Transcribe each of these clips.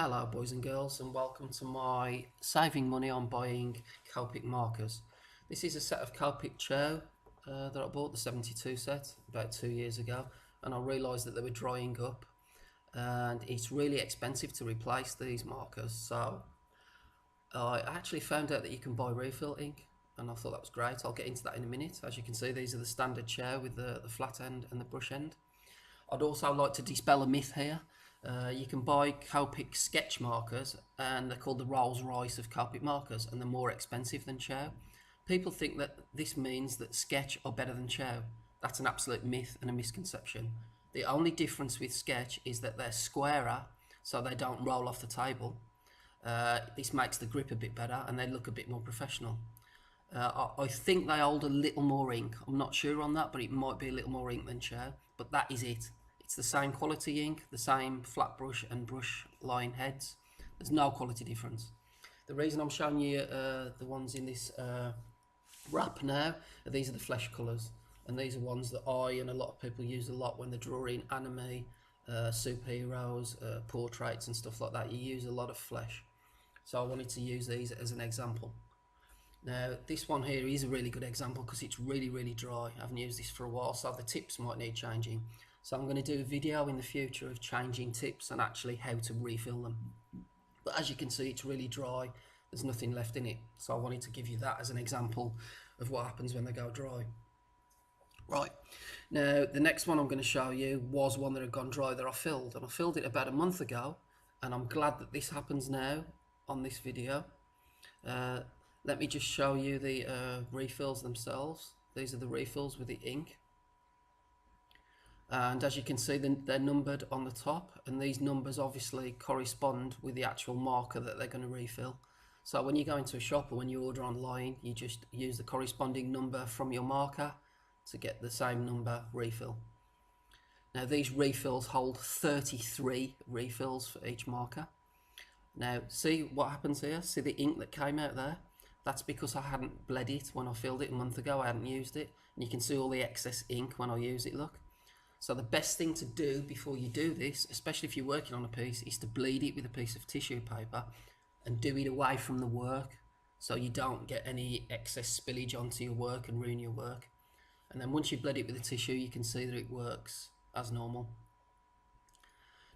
Hello boys and girls, and welcome to my saving money on buying Copic markers. This is a set of Copic Cho that I bought, the 72 set, about 2 years ago, and I realised that they were drying up and it's really expensive to replace these markers, so I actually found out that you can buy refill ink, and I thought that was great. I'll get into that in a minute. As you can see, these are the standard Cho with the flat end and the brush end. I'd also like to dispel a myth here. You can buy Copic sketch markers, and they're called the Rolls Royce of Copic markers, and they're more expensive than Cho. People think that this means that sketch are better than Cho. That's an absolute myth and a misconception. The only difference with sketch is that they're squarer, so they don't roll off the table. This makes the grip a bit better and they look a bit more professional. I think they hold a little more ink. I'm not sure on that, but it might be a little more ink than Cho, but that is it. It's the same quality ink, the same flat brush and brush line heads. There's no quality difference. The reason I'm showing you the ones in this wrap now, these are the flesh colours, and these are ones that I and a lot of people use a lot when they're drawing anime, superheroes, portraits and stuff like that. You use a lot of flesh, so I wanted to use these as an example. Now this one here is a really good example because it's really dry. I haven't used this for a while, so the tips might need changing. So I'm going to do a video in the future of changing tips and actually how to refill them. But as you can see, it's really dry. There's nothing left in it. So I wanted to give you that as an example of what happens when they go dry. Right, now the next one I'm going to show you was one that had gone dry that I filled. And I filled it about a month ago. And I'm glad that this happens now on this video. Let me just show you the refills themselves. These are the refills with the ink. And as you can see, they're numbered on the top, and these numbers obviously correspond with the actual marker that they're going to refill. So when you go into a shop or when you order online, you just use the corresponding number from your marker to get the same number refill. Now these refills hold 33 refills for each marker. Now see what happens here? See the ink that came out there? That's because I hadn't bled it when I filled it a month ago. I hadn't used it, and you can see all the excess ink when I use it, look. So the best thing to do before you do this, especially if you're working on a piece, is to bleed it with a piece of tissue paper and do it away from the work, so you don't get any excess spillage onto your work and ruin your work. And then once you bled it with the tissue, you can see that it works as normal.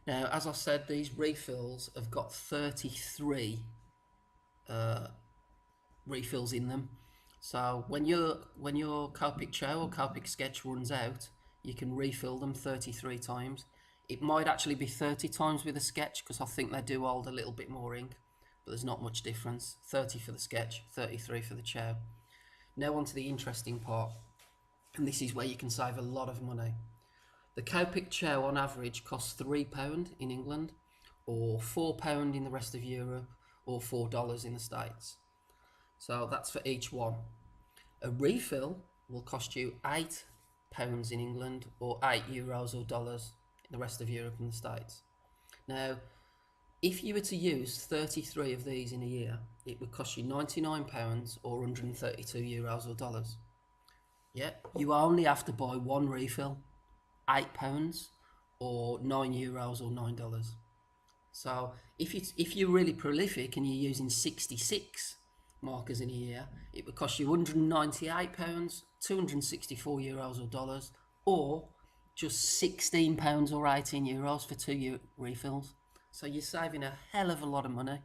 Now, as I said, these refills have got 33 refills in them. So when your Copic Cho or Copic sketch runs out, you can refill them 33 times. It might actually be 30 times with a sketch because I think they do hold a little bit more ink, but there's not much difference. 30 for the sketch, 33 for the Cho. Now on to the interesting part, and this is where you can save a lot of money. The Copic Cho on average costs £3 in England, or £4 in the rest of Europe, or $4 in the States. So that's for each one. A refill will cost you £8 in England, or €8 or dollars in the rest of Europe and the States. Now, if you were to use 33 of these in a year, it would cost you £99 or €132 or dollars. Yeah, you only have to buy one refill, £8 or €9 or $9. So if you're really prolific and you're using 66 markers in a year, it would cost you £198, €264 or dollars, or just £16 or €18 for 2 refills. So you're saving a hell of a lot of money.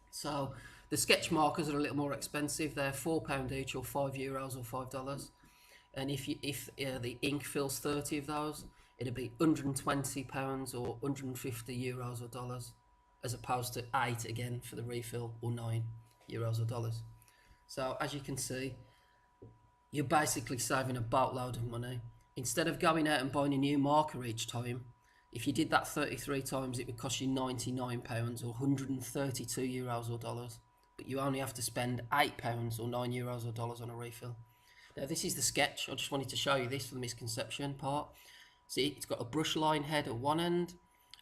So the sketch markers are a little more expensive. They're £4 each, or €5 or $5. And if the ink fills 30 of those, it'd be £120 or €150 or dollars, as opposed to 8 again for the refill, or €9 or dollars. So as you can see, you're basically saving a boatload of money. Instead of going out and buying a new marker each time, if you did that 33 times, it would cost you £99 or €132 or dollars, but you only have to spend £8 or €9 or dollars on a refill. Now this is the sketch. I just wanted to show you this for the misconception part. See, it's got a brush line head at one end,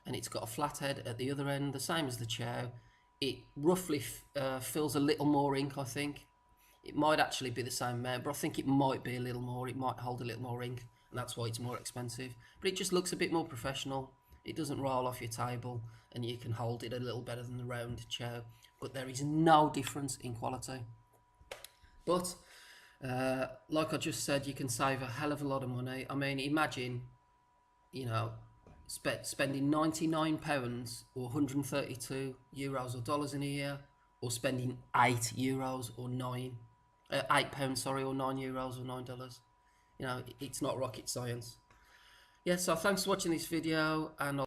and it's got a flat head at the other end, the same as the Cho. It roughly fills a little more ink, I think. It might actually be the same amount, but I think it might be a little more. It might hold a little more ink, and that's why it's more expensive. But it just looks a bit more professional. It doesn't roll off your table, and you can hold it a little better than the round chow, but there is no difference in quality. But like I just said, you can save a hell of a lot of money. I mean, imagine, you know, spending £99 or 132 euros or dollars in a year, or spending €8 or £8, sorry, or €9 or $9. You know, it's not rocket science. Yeah, so thanks for watching this video, and